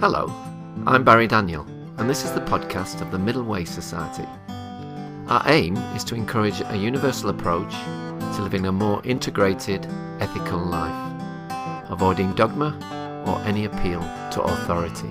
Hello, I'm Barry Daniel, and this is the podcast of the Middle Way Society. Our aim is to encourage a universal approach to living a more integrated, ethical life, avoiding dogma or any appeal to authority.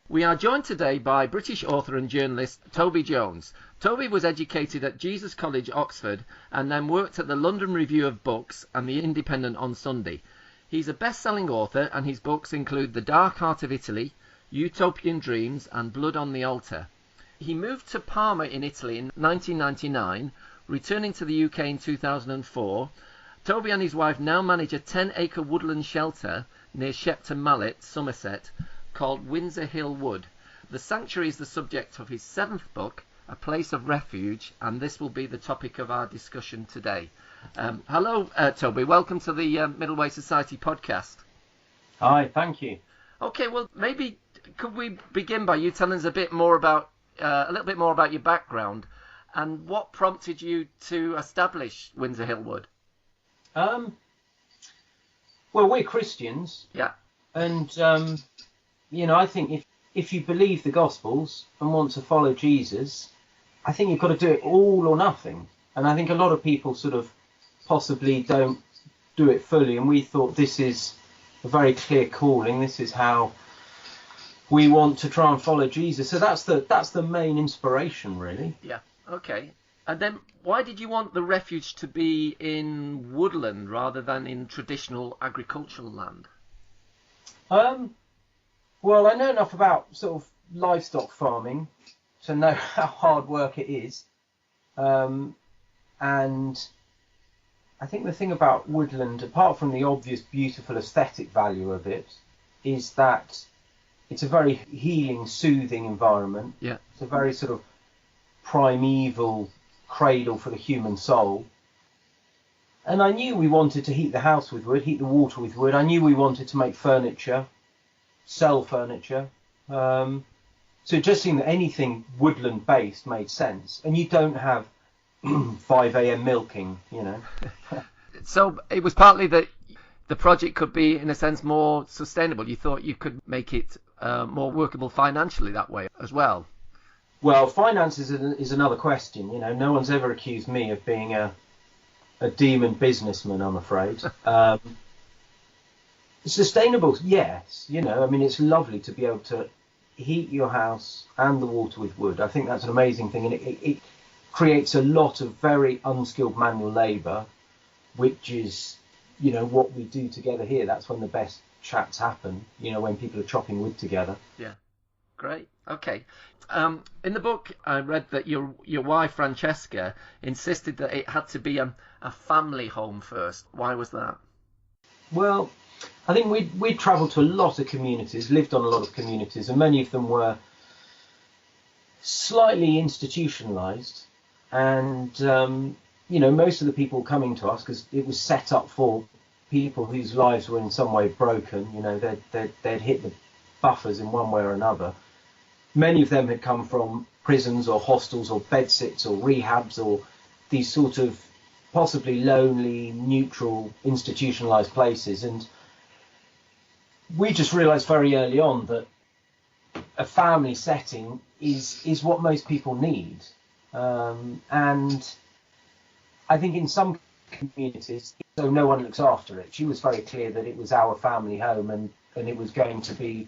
We are joined today by British author and journalist Toby Jones. Toby was educated at Jesus College, Oxford, and then worked at the London Review of Books and the Independent on Sunday. He's a best-selling author, and his books include The Dark Heart of Italy, Utopian Dreams, and Blood on the Altar. He moved to Parma in Italy in 1999, returning to the UK in 2004. Toby and his wife now manage a 10-acre woodland shelter near Shepton Mallet, Somerset, called Windsor Hill Wood. The sanctuary is the subject of his 7th book, A Place of Refuge, and this will be the topic of our discussion today. Hello, Toby. Welcome to the Middle Way Society podcast. Hi, thank you. Okay, well, maybe could we begin by you telling us a little bit more about your background and what prompted you to establish Windsor Hill Wood? Well, we're Christians. Yeah. And I think if you believe the Gospels and want to follow Jesus, I think you've got to do it all or nothing. And I think a lot of people sort of possibly don't do it fully. And we thought this is a very clear calling. This is how we want to try and follow Jesus. So that's the main inspiration, really. Yeah. Okay. And then why did you want the refuge to be in woodland rather than in traditional agricultural land? Well, I know enough about sort of livestock farming to know how hard work it is. And I think the thing about woodland, apart from the obvious beautiful aesthetic value of it, is that it's a very healing, soothing environment. Yeah. It's a very sort of primeval cradle for the human soul. And I knew we wanted to heat the house with wood, heat the water with wood. I knew we wanted to make furniture, sell furniture. So it just seemed that anything woodland based made sense. And you don't have 5 a.m. milking, So it was partly that the project could be, in a sense, more sustainable. You thought you could make it more workable financially that way as well. Well, finance is another question. No one's ever accused me of being a demon businessman, I'm afraid. Sustainable, yes. It's lovely to be able to heat your house and the water with wood. I think that's an amazing thing, and it creates a lot of very unskilled manual labour, which is, what we do together here. That's when the best chats happen, when people are chopping wood together. Yeah, great. Okay. In the book, I read that your wife, Francesca, insisted that it had to be a family home first. Why was that? Well, I think we'd travelled to a lot of communities, lived on a lot of communities, and many of them were slightly institutionalised. And, most of the people coming to us, because it was set up for people whose lives were in some way broken, they'd hit the buffers in one way or another. Many of them had come from prisons or hostels or bedsits or rehabs or these sort of possibly lonely, neutral, institutionalised places. And we just realised very early on that a family setting is what most people need. And I think in some communities, so no one looks after it. She was very clear that it was our family home and it was going to be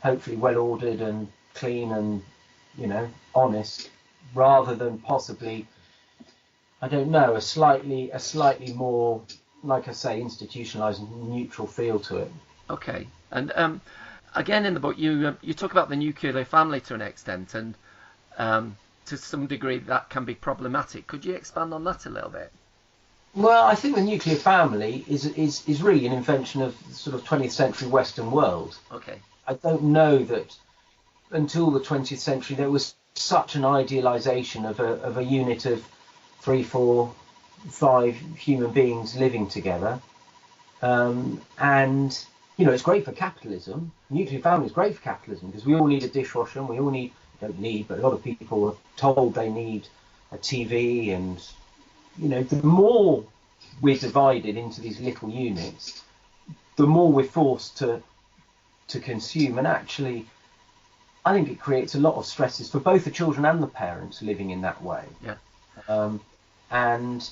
hopefully well ordered and clean and, honest, rather than possibly, I don't know, a slightly more, like I say, institutionalised and neutral feel to it. Okay. And again, in the book, you talk about the nuclear family to an extent, and to some degree that can be problematic. Could you expand on that a little bit? Well, I think the nuclear family is really an invention of the sort of 20th century Western world. Okay. I don't know that until the 20th century there was such an idealisation of a unit of 3, 4, 5 human beings living together. And, it's great for capitalism. Nuclear family is great for capitalism because we all need a dishwasher and we all need, don't need, but a lot of people are told they need a TV and, the more we're divided into these little units, the more we're forced to consume. And actually, I think it creates a lot of stresses for both the children and the parents living in that way. Yeah. And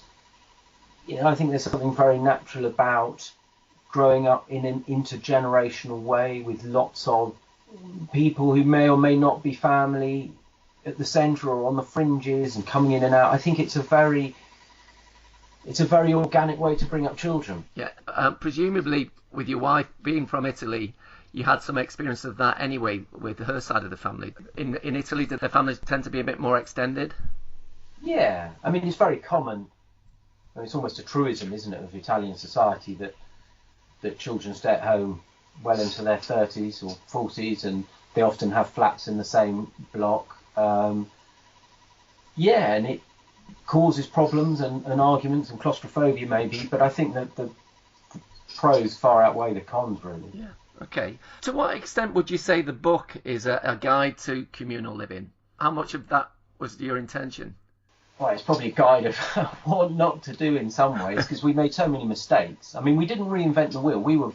I think there's something very natural about growing up in an intergenerational way with lots of people who may or may not be family at the centre or on the fringes and coming in and out. I think it's a very organic way to bring up children. Yeah. Presumably, with your wife being from Italy, you had some experience of that anyway with her side of the family. In Italy, did the families tend to be a bit more extended? Yeah. I mean, it's very common. I mean, it's almost a truism, isn't it, of Italian society that children stay at home well into their 30s or 40s, and they often have flats in the same block. And it causes problems and arguments and claustrophobia maybe, but I think that the pros far outweigh the cons, really. Yeah. Okay. To what extent would you say the book is a guide to communal living? How much of that was your intention? Well, it's probably a guide of what not to do in some ways, because we made so many mistakes. I mean, we didn't reinvent the wheel. We were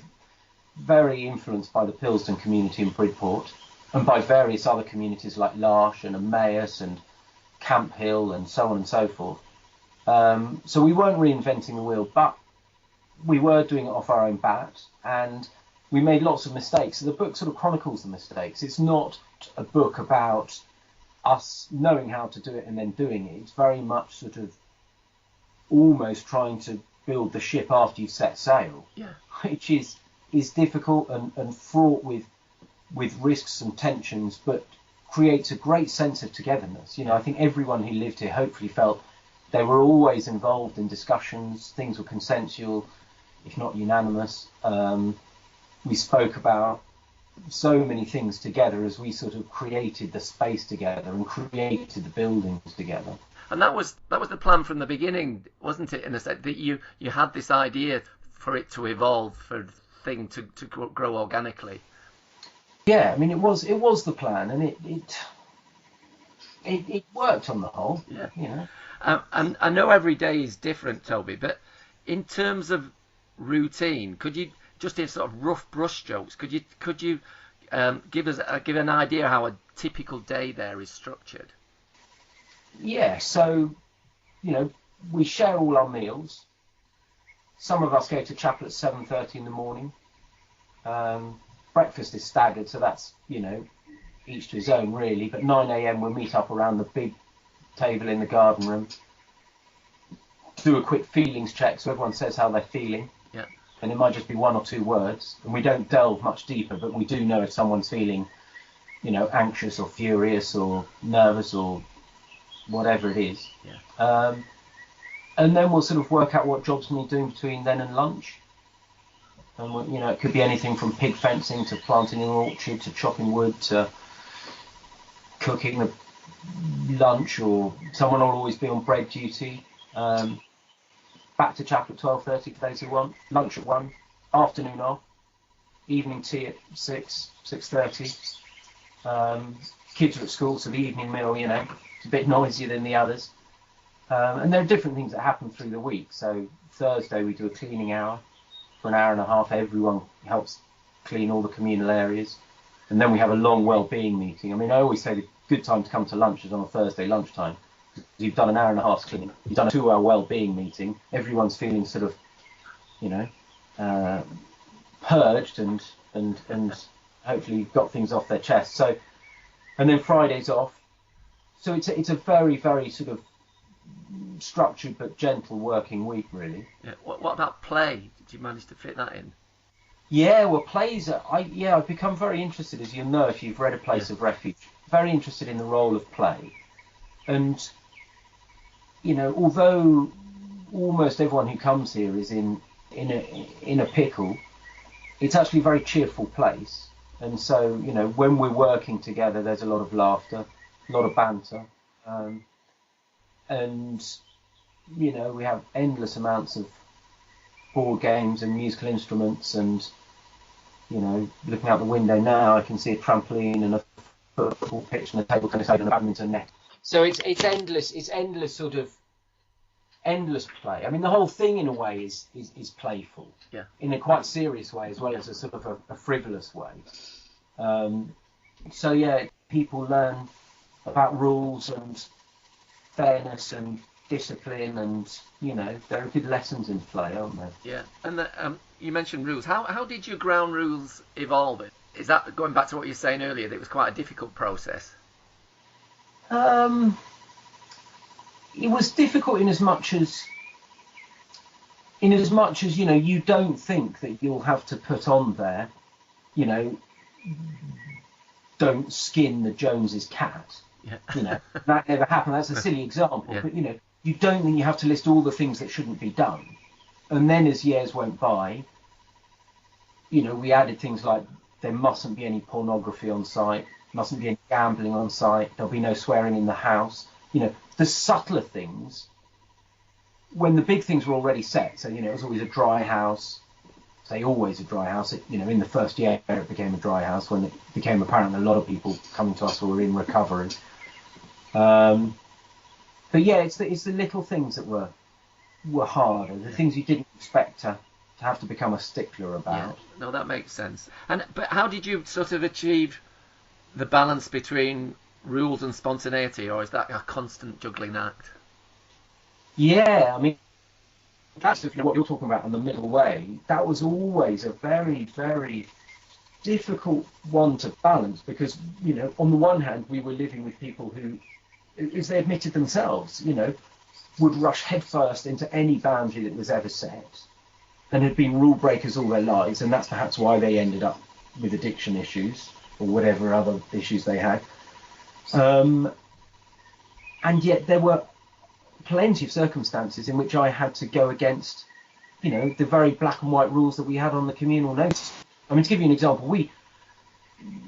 very influenced by the Pilsden community in Bridport and by various other communities like Larsh and Emmaus and Camp Hill and so on and so forth. So we weren't reinventing the wheel, but we were doing it off our own bat, and we made lots of mistakes. So the book sort of chronicles the mistakes. It's not a book about us knowing how to do it and then doing it. It's very much sort of almost trying to build the ship after you've set sail, yeah, which is difficult and fraught with risks and tensions, but creates a great sense of togetherness. I think everyone who lived here hopefully felt they were always involved in discussions. Things were consensual, if not unanimous. We spoke about so many things together as we sort of created the space together and created the buildings together. And that was the plan from the beginning, wasn't it? In a sense that you had this idea for it to evolve, for the thing to grow organically. Yeah, I mean it was the plan, and it worked on the whole. Yeah. And I know every day is different, Toby, but in terms of routine, could you just in sort of rough brushstrokes, could you give an idea how a typical day there is structured? Yeah, so we share all our meals. Some of us go to chapel at 7:30 in the morning. Breakfast is staggered, so that's each to his own really. But 9 a.m. we'll meet up around the big table in the garden room, do a quick feelings check, so everyone says how they're feeling. Yeah. And it might just be one or two words, and we don't delve much deeper, but we do know if someone's feeling, anxious or furious or nervous or whatever it is. Yeah. And then we'll sort of work out what jobs we need doing between then and lunch. And it could be anything from pig fencing to planting an orchard to chopping wood to cooking the lunch, or someone will always be on bread duty. Back to chapel at 12:30 for those who want. Lunch at 1, afternoon off, evening tea at 6:30. Kids are at school, so the evening meal, it's a bit noisier than the others. And there are different things that happen through the week. So Thursday we do a cleaning hour for an hour and a half. Everyone helps clean all the communal areas. And then we have a long well-being meeting. I mean, I always say the good time to come to lunch is on a Thursday lunchtime. You've done an hour and a half cleaning. You've done a 2-hour well-being meeting. Everyone's feeling sort of, purged and hopefully got things off their chest. So, and then Friday's off. So it's a very, very sort of structured but gentle working week, really. Yeah. What about play? Did you manage to fit that in? Yeah, well, plays. I've become very interested, as you'll know if you've read A Place of Refuge. Very interested in the role of play, and although almost everyone who comes here is in a pickle, it's actually a very cheerful place. And so when we're working together, there's a lot of laughter, a lot of banter, and we have endless amounts of board games and musical instruments, and looking out the window now I can see a trampoline and a football pitch and a table tennis table and a badminton net. So it's endless sort of endless play. I mean, the whole thing in a way is playful, Yeah. in a quite serious way as well as a sort of a frivolous way. So yeah, people learn about rules and fairness and discipline, and there are good lessons in play, aren't there? Yeah. And you mentioned rules. How did your ground rules evolve? Is that going back to what you were saying earlier, that it was quite a difficult process? It was difficult in as much as you don't think that you'll have to put on there, don't skin the Joneses cat. Yeah. That never happened. That's a silly example, Yeah. but you don't think you have to list all the things that shouldn't be done. And then as years went by, we added things like there mustn't be any pornography on site, mustn't be any gambling on site, there'll be no swearing in the house. The subtler things, when the big things were already set. So, it was always a dry house. Say always a dry house. In the first year it became a dry house when it became apparent that a lot of people coming to us were in recovery. But yeah, it's the little things that were harder, the things you didn't expect to have to become a stickler about. Yeah. No, that makes sense. But how did you sort of achieve the balance between rules and spontaneity, or is that a constant juggling act? Yeah, I mean, that's what you're talking about on the middle way. That was always a very, very difficult one to balance because, on the one hand, we were living with people who, as they admitted themselves, would rush headfirst into any boundary that was ever set and had been rule breakers all their lives, and that's perhaps why they ended up with addiction issues or whatever other issues they had. And yet there were plenty of circumstances in which I had to go against, the very black and white rules that we had on the communal notice. I mean, to give you an example, we,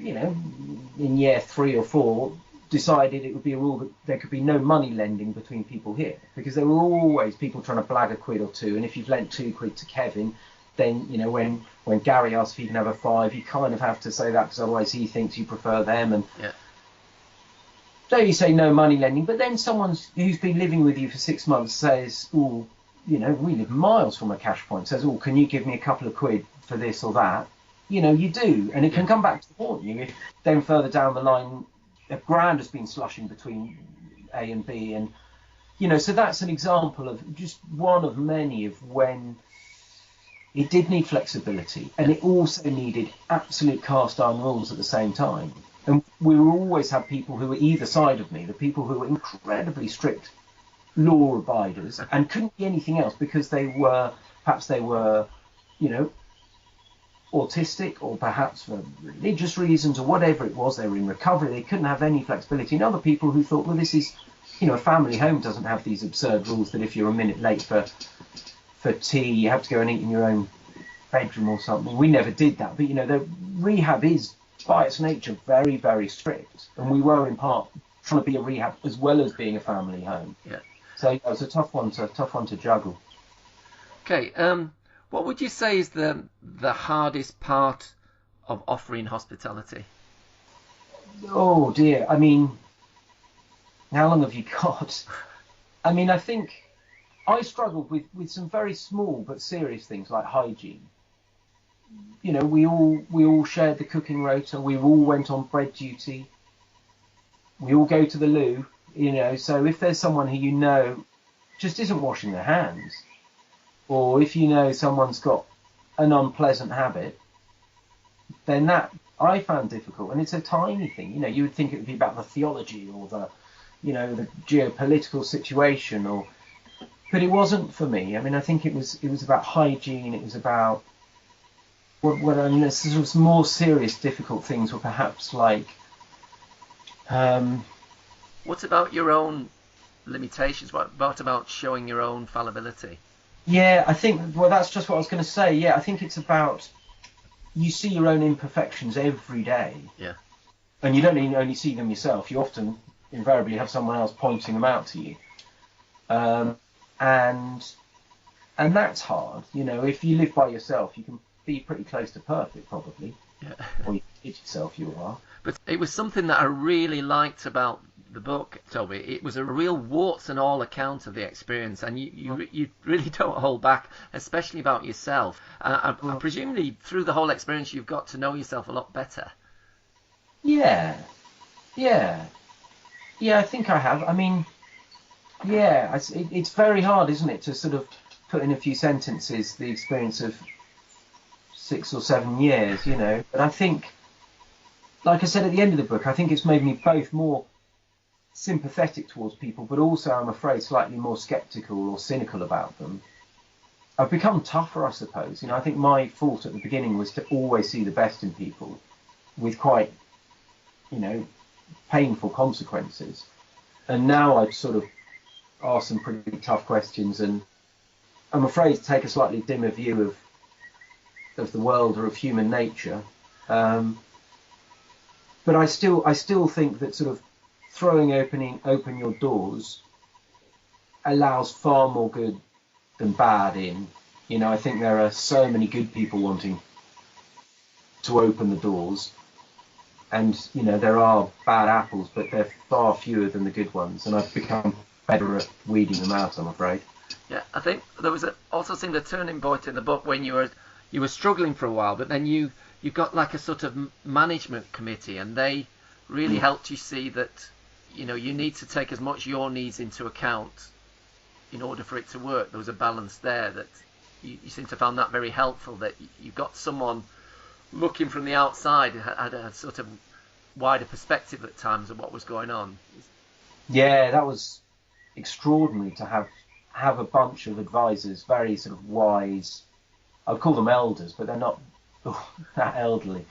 in year 3 or 4, decided it would be a rule that there could be no money lending between people here, because there were always people trying to blag a quid or two, and if you've lent 2 quid to Kevin, then when Gary asks if you can have a 5, you kind of have to say that because otherwise he thinks you prefer them. And yeah. So you say no money lending, but then someone who's been living with you for 6 months says, "Oh, we live miles from a cash point," says, "Oh, can you give me a couple of quid for this or that?" You do, and it can come back to haunt you if then further down the line a grand has been slushing between A and B, and so that's an example of just one of many of when it did need flexibility, and it also needed absolute cast iron rules at the same time. And we will always have people who were either side of me, the people who were incredibly strict law abiders and couldn't be anything else because perhaps they were autistic, or perhaps for religious reasons or whatever it was, they were in recovery, they couldn't have any flexibility. And other people who thought, well, this is, a family home doesn't have these absurd rules that if you're a minute late for tea, you have to go and eat in your own bedroom or something. We never did that. But, the rehab is, by its nature, very, very strict. And we were, in part, trying to be a rehab as well as being a family home. Yeah. So it was a tough one to juggle. Okay. What would you say is the hardest part of offering hospitality? Oh, dear. I mean, how long have you got? I mean, I think I struggled with some very small but serious things like hygiene. We all shared the cooking rota. We all went on bread duty. We all go to the loo. So if there's someone who just isn't washing their hands, or if someone's got an unpleasant habit, then that I found difficult. And it's a tiny thing. You would think it would be about the theology or the geopolitical situation, but it wasn't for me. I mean, I think it was about hygiene. It was about the sort of more serious, difficult things were perhaps like. What about your own limitations? What about showing your own fallibility? Yeah, I think, that's just what I was going to say. Yeah, I think it's about, you see your own imperfections every day. Yeah. And you don't only see them yourself. You often, invariably, have someone else pointing them out to you. And that's hard. If you live by yourself, you can be pretty close to perfect, probably. Yeah. Or you kid yourself you are. But it was something that I really liked about the book, Toby, it was a real warts and all account of the experience, and you really don't hold back, especially about yourself. Presumably through the whole experience you've got to know yourself a lot better. Yeah, yeah, yeah. I think I have. I mean, yeah, it's very hard, isn't it, to sort of put in a few sentences the experience of 6 or 7 years, you know. But I think, like I said at the end of the book, I think it's made me both more sympathetic towards people, but also, I'm afraid, slightly more sceptical or cynical about them. I've become tougher, I suppose. You know, I think my fault at the beginning was to always see the best in people, with quite, you know, painful consequences. And now I sort of ask some pretty tough questions, and I'm afraid to take a slightly dimmer view of the world or of human nature. But I still think that sort of throwing open your doors allows far more good than bad in. You know, I think there are so many good people wanting to open the doors, and you know, there are bad apples, but they're far fewer than the good ones, and I've become better at weeding them out, I'm afraid. Yeah, I think there was also seemed a turning point in the book when you were struggling for a while, but then you got like a sort of management committee, and they really helped you see that, you know, you need to take as much your needs into account in order for it to work. There was a balance there that you seem to found that very helpful, that you got someone looking from the outside who had a sort of wider perspective at times of what was going on. Yeah, that was extraordinary to have a bunch of advisors, very sort of wise. I'd call them elders, but they're not that elderly.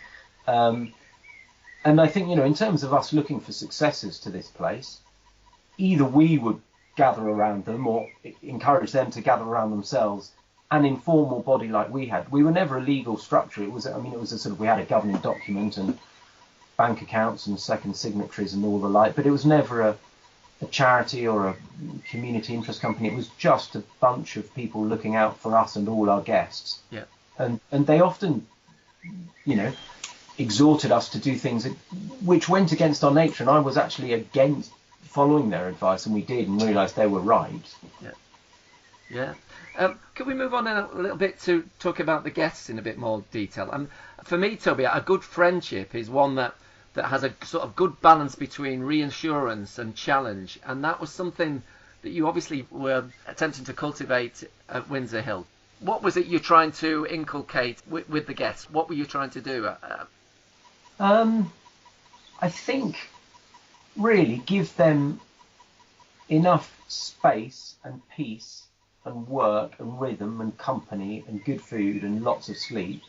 And I think, you know, in terms of us looking for successors to this place, either we would gather around them or encourage them to gather around themselves, an informal body like we had. We were never a legal structure. It was a sort of, we had a governing document and bank accounts and second signatories and all the like, but it was never a charity or a community interest company. It was just a bunch of people looking out for us and all our guests. Yeah. And they often, you know, exhorted us to do things which went against our nature, and I was actually against following their advice, and we did, and realised they were right. Yeah. Yeah. Can we move on a little bit to talk about the guests in a bit more detail? For me, Toby, a good friendship is one that has a sort of good balance between reassurance and challenge, and that was something that you obviously were attempting to cultivate at Windsor Hill. What was it you're trying to inculcate with the guests? What were you trying to do? I think really give them enough space and peace and work and rhythm and company and good food and lots of sleep,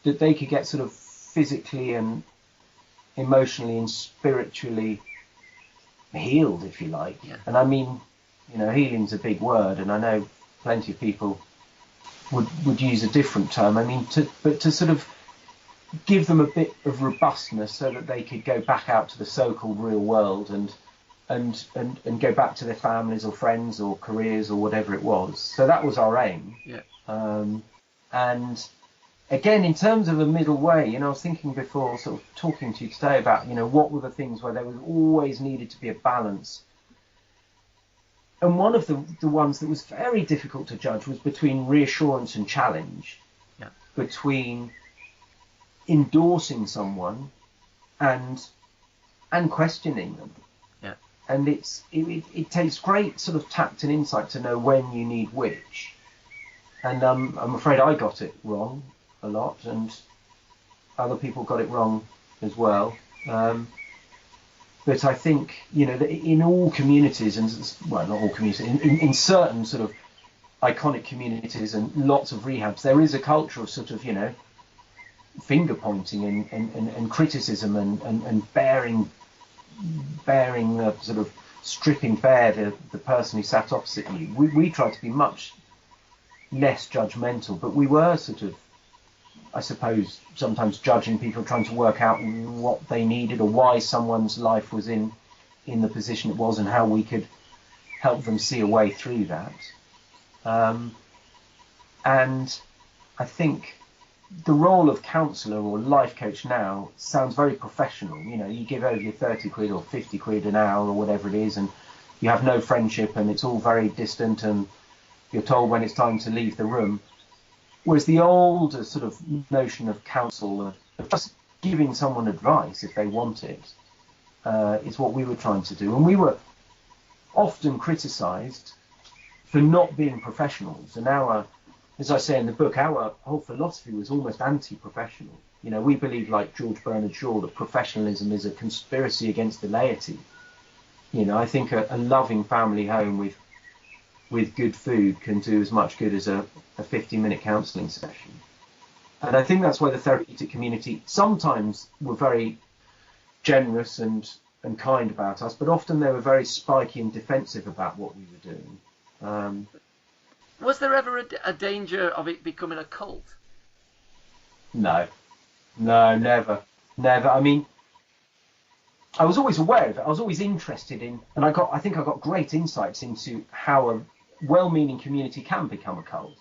that they could get sort of physically and emotionally and spiritually healed, if you like. Yeah. And I mean, you know, healing's a big word, and I know plenty of people would use a different term. I mean, to sort of give them a bit of robustness so that they could go back out to the so-called real world and go back to their families or friends or careers or whatever it was. So that was our aim. Yeah. And again, in terms of a middle way, you know, I was thinking before sort of talking to you today about, you know, what were the things where there was always needed to be a balance. And one of the ones that was very difficult to judge was between reassurance and challenge. Yeah. Between endorsing someone and questioning them. Yeah. And it takes great sort of tact and insight to know when you need which. And I'm afraid I got it wrong a lot, and other people got it wrong as well. But I think, you know, that in all communities, and well, not all communities, in certain sort of iconic communities and lots of rehabs, there is a culture of sort of, you know, finger pointing and criticism and bearing the sort of stripping bare the person who sat opposite you. We tried to be much less judgmental, but we were sort of, I suppose, sometimes judging people, trying to work out what they needed or why someone's life was in the position it was and how we could help them see a way through that. And I think the role of counsellor or life coach now sounds very professional. You know, you give over your 30 quid or 50 quid an hour or whatever it is, and you have no friendship, and it's all very distant, and you're told when it's time to leave the room. Whereas the older sort of notion of counsel, of just giving someone advice if they want it, is what we were trying to do. And we were often criticised for not being professionals. And as I say in the book, our whole philosophy was almost anti-professional. You know, we believe, like George Bernard Shaw, that professionalism is a conspiracy against the laity. You know, I think a loving family home with good food can do as much good as a 50-minute counselling session. And I think that's why the therapeutic community sometimes were very generous and kind about us, but often they were very spiky and defensive about what we were doing. Was there ever a danger of it becoming a cult? No, never. I mean, I was always aware of it. I was always interested in, and I think I got great insights into how a well-meaning community can become a cult.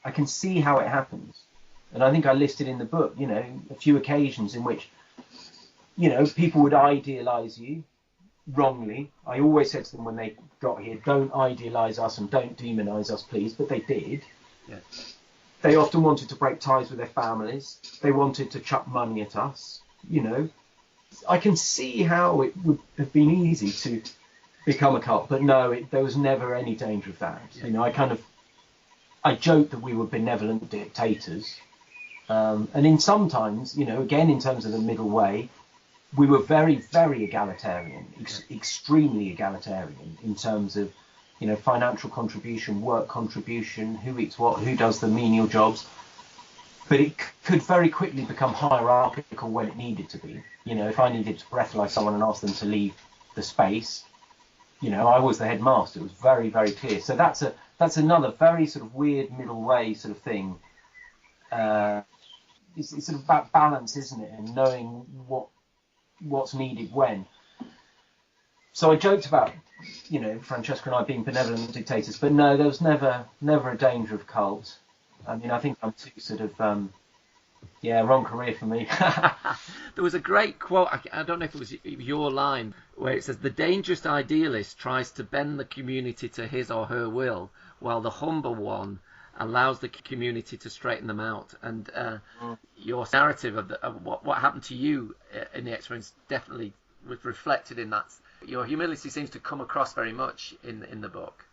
I can see how it happens. And I think I listed in the book, you know, a few occasions in which, you know, people would idealize you wrongly. I always said to them when they got here, don't idealize us and don't demonize us, please. But they did. Yeah. They often wanted to break ties with their families. They wanted to chuck money at us. You know, I can see how it would have been easy to become a cult, but no, there was never any danger of that. Yeah. You know, I joked that we were benevolent dictators. And in sometimes, you know, again, in terms of the middle way, we were very, very egalitarian, extremely egalitarian in terms of, you know, financial contribution, work contribution, who eats what, who does the menial jobs. But it could very quickly become hierarchical when it needed to be. You know, if I needed to breathalyze someone and ask them to leave the space, you know, I was the headmaster. It was very, very clear. So that's another very sort of weird middle way sort of thing. It's sort of about balance, isn't it? And knowing what's needed when. So I joked about, you know, Francesca and I being benevolent dictators, but no, there was never a danger of cult. I mean, I think I'm too sort of, wrong career for me. There was a great quote, I don't know if it was your line, where it says, the dangerous idealist tries to bend the community to his or her will, while the humble one allows the community to straighten them out. And your narrative of what happened to you in the experience definitely was reflected in that. Your humility seems to come across very much in the book.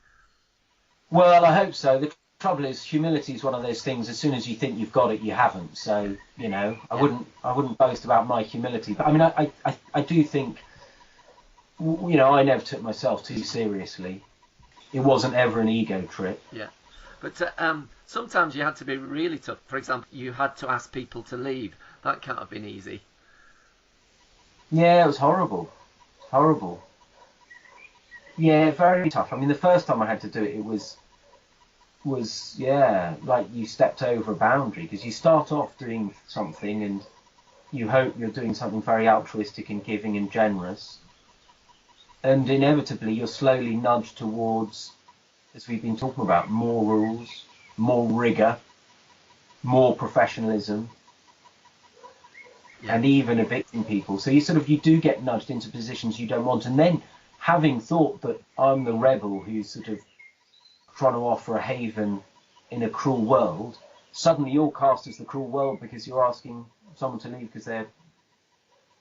Well, I hope so. The trouble is, humility is one of those things. As soon as you think you've got it, you haven't. So, you know, I wouldn't boast about my humility. But I mean, I do think, you know, I never took myself too seriously. It wasn't ever an ego trip. Yeah. But sometimes you had to be really tough. For example, you had to ask people to leave. That can't have been easy. Yeah, it was horrible. Horrible. Yeah, very tough. I mean, the first time I had to do it, it was like you stepped over a boundary, because you start off doing something and you hope you're doing something very altruistic and giving and generous. And inevitably, you're slowly nudged towards, as we've been talking about, more rules, more rigor, more professionalism, and even evicting people. So you do get nudged into positions you don't want. And then, having thought that I'm the rebel who's sort of trying to offer a haven in a cruel world, suddenly you're cast as the cruel world because you're asking someone to leave because they're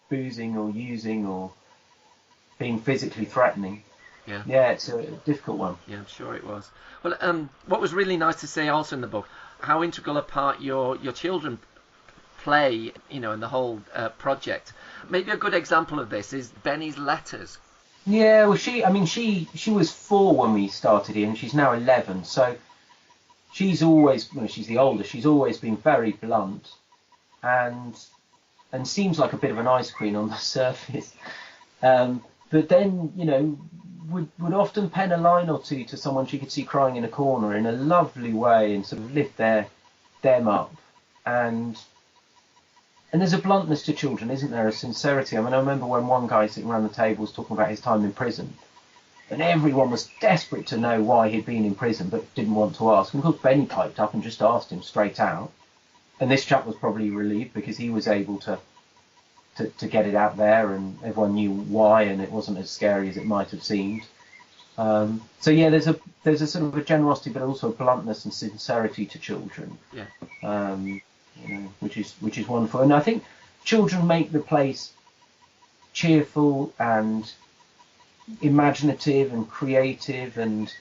boozing or using or being physically threatening. Yeah, it's a difficult one. Yeah, I'm sure it was. Well, what was really nice to see also in the book, how integral a part your children play, you know, in the whole project. Maybe a good example of this is Benny's letters. Yeah, well, she was 4 when we started here, and she's now 11. So she's always, she's the oldest. She's always been very blunt, and seems like a bit of an ice queen on the surface. But then, you know, would often pen a line or two to someone she could see crying in a corner in a lovely way and sort of lift them up. And there's a bluntness to children, isn't there? A sincerity. I mean, I remember when one guy sitting around the table was talking about his time in prison, and everyone was desperate to know why he'd been in prison but didn't want to ask. And of course, Benny piped up and just asked him straight out. And this chap was probably relieved because he was able to get it out there, and everyone knew why, and it wasn't as scary as it might have seemed. So yeah, there's a sort of a generosity, but also a bluntness and sincerity to children. Yeah. Which is wonderful. And I think children make the place cheerful and imaginative and creative, and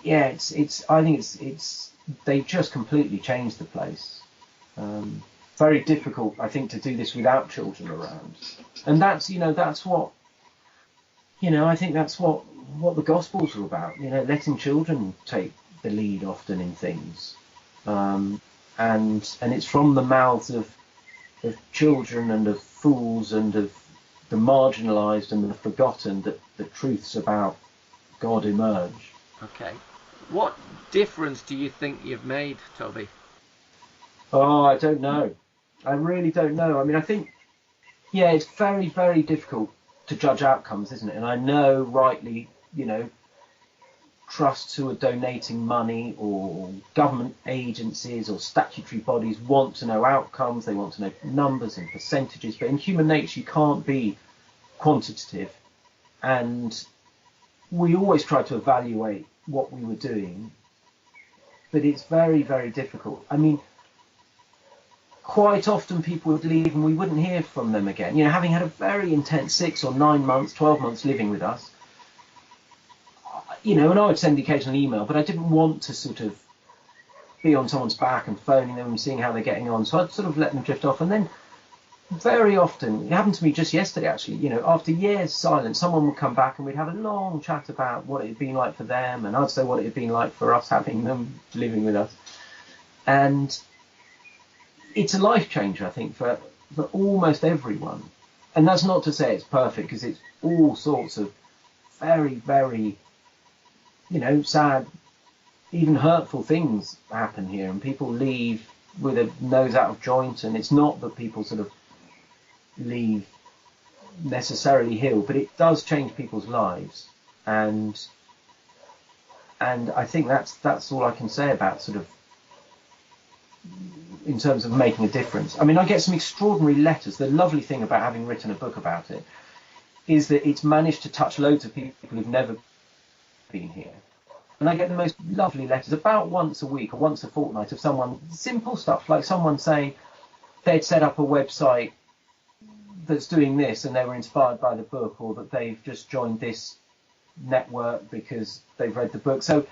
yeah, it's I think it's they just completely changed the place. Very difficult, I think, to do this without children around, and that's what I think that's what the Gospels are about. Letting children take the lead often in things, and it's from the mouths of children and of fools and of the marginalised and the forgotten that the truths about God emerge. Okay. What difference do you think you've made, Toby? Oh, I don't know. I really don't know. I mean, I think, yeah, it's very, very difficult to judge outcomes, isn't it? And I know rightly, trusts who are donating money or government agencies or statutory bodies want to know outcomes, they want to know numbers and percentages, but in human nature you can't be quantitative, and we always try to evaluate what we were doing, but it's very, very difficult. I mean, quite often people would leave and we wouldn't hear from them again. Having had a very intense 6 or 9 months, 12 months living with us, and I would send the occasional email, but I didn't want to sort of be on someone's back and phoning them and seeing how they're getting on. So I'd sort of let them drift off. And then very often, it happened to me just yesterday actually, after years silence, someone would come back and we'd have a long chat about what it had been like for them, and I'd say what it had been like for us having them living with us. And it's a life changer, I think, for almost everyone. And that's not to say it's perfect, because it's all sorts of very, very sad, even hurtful things happen here, and people leave with a nose out of joint, and it's not that people sort of leave necessarily healed, but it does change people's lives, and I think that's all I can say about sort of in terms of making a difference. I mean, I get some extraordinary letters. The lovely thing about having written a book about it is that it's managed to touch loads of people who've never been here. And I get the most lovely letters about once a week or once a fortnight of someone, simple stuff, like someone saying they'd set up a website that's doing this and they were inspired by the book, or that they've just joined this network because they've read the book. So,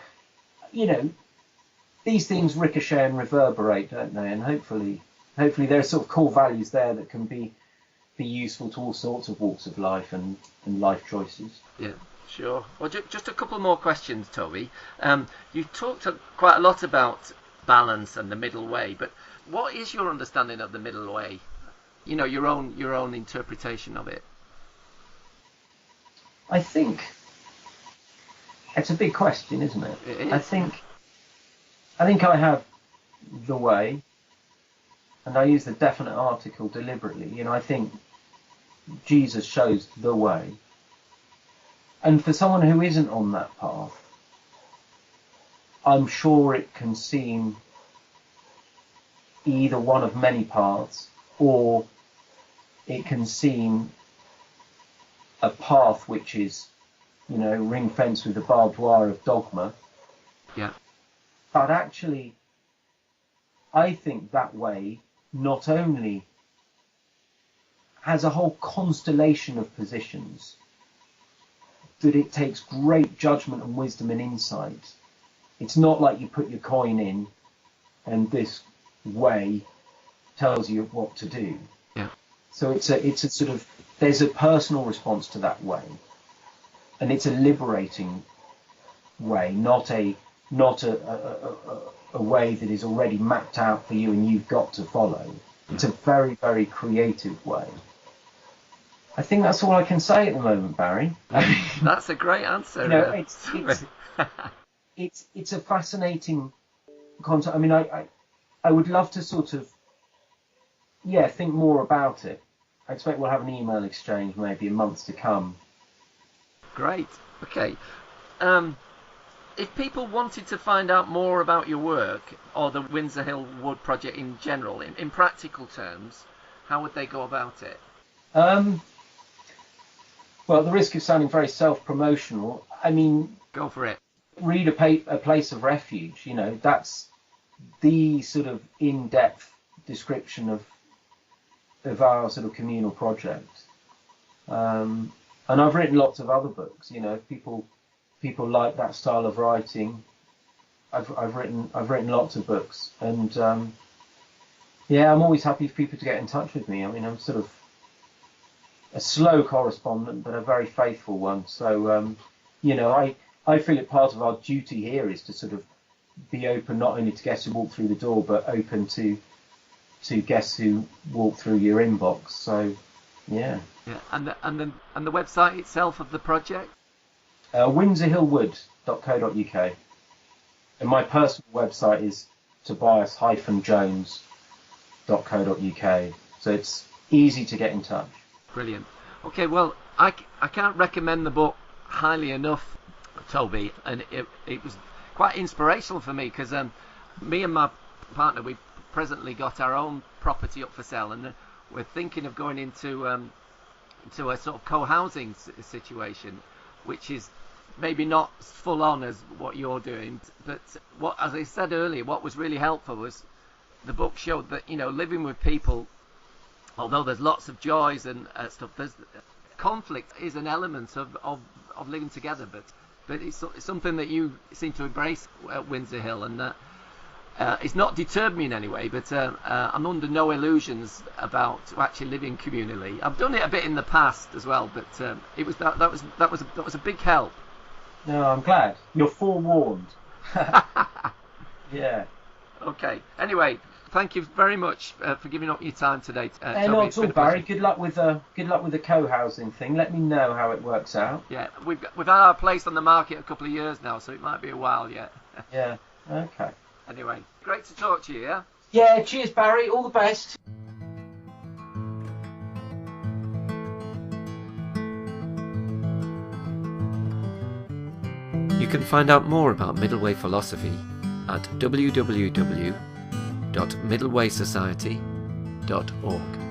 these things ricochet and reverberate, don't they? And hopefully there are sort of core values there that can be useful to all sorts of walks of life and life choices. Yeah. Sure. Well, just a couple more questions, Toby. You talked quite a lot about balance and the middle way, but what is your understanding of the middle way? Your own interpretation of it. I think it's a big question, isn't it? It is. I think I have the way, and I use the definite article deliberately. I think Jesus shows the way. And for someone who isn't on that path, I'm sure it can seem either one of many paths, or it can seem a path which is, ring fenced with the barbed wire of dogma. Yeah. But actually, I think that way not only has a whole constellation of positions, that it takes great judgment and wisdom and insight. It's not like you put your coin in and this way tells you what to do. Yeah. So it's a sort of, there's a personal response to that way, and it's a liberating way, not a way that is already mapped out for you and you've got to follow. It's a very, very creative way. I think that's all I can say at the moment, Barry. That's a great answer. It's a fascinating concept. I mean, I would love to sort of, think more about it. I expect we'll have an email exchange maybe in months to come. Great. Okay. If people wanted to find out more about your work or the Windsor Hill Wood project in general, in practical terms, how would they go about it? Well, at the risk of sounding very self-promotional, I mean, Go for it. read a Place of Refuge. You know, that's the sort of in-depth description of our sort of communal project. And I've written lots of other books. You know, if people like that style of writing, I've written lots of books, and yeah, I'm always happy for people to get in touch with me. I mean, I'm sort of a slow correspondent, but a very faithful one. So you know, I feel it part of our duty here is to sort of be open not only to guests who walk through the door, but open to guests who walk through your inbox. So yeah. Yeah, and the website itself of the project? WindsorHillWood.co.uk, and my personal website is Tobias-Jones.co.uk. So it's easy to get in touch. Brilliant. Okay, well, I can't recommend the book highly enough, Toby, and it was quite inspirational for me because me and my partner, we presently got our own property up for sale, and we're thinking of going into a sort of co-housing situation, which is maybe not full on as what you're doing, but what, as I said earlier, what was really helpful was the book showed that, you know, living with people, although there's lots of joys and stuff, there's conflict is an element of living together, but it's something that you seem to embrace at Windsor Hill, and it's not deterred me in any way, but I'm under no illusions about actually living communally. I've done it a bit in the past as well, but it was that was a big help. No, I'm glad. You're forewarned. Yeah. Okay. Anyway, thank you very much for giving up your time today. Hey, no, it's all Barry. Good luck with the co-housing thing. Let me know how it works out. Yeah, we've had our place on the market a couple of years now, so it might be a while yet. Yeah. Okay. Anyway, great to talk to you. Yeah. Yeah. Cheers, Barry. All the best. You can find out more about Middleway philosophy at www.middlewaysociety.org.